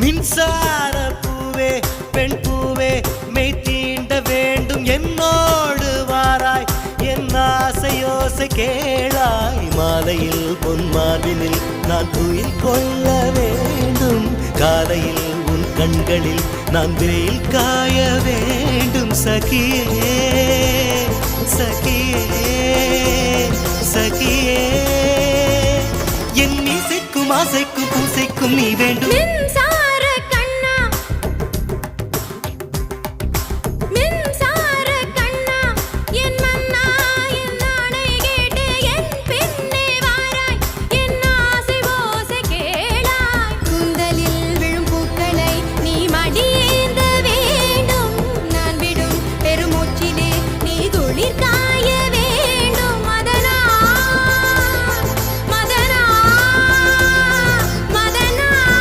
மின்சார பூவே பெண் பூவே மெய் தீண்ட வேண்டும் என்னோடு வாராய் என் ஆசையோசை கேளாய் மாலையில் பொன் மார்பினில் நான் துயில் கொள்ள வேண்டும் காலையில் உன் கண்களில் நான் வெயில் காய வேண்டும் சகியே சகியே சகியே என் இசைக்கும் ஆசைக்கும் பூசைக்கும் நீ வேண்டும்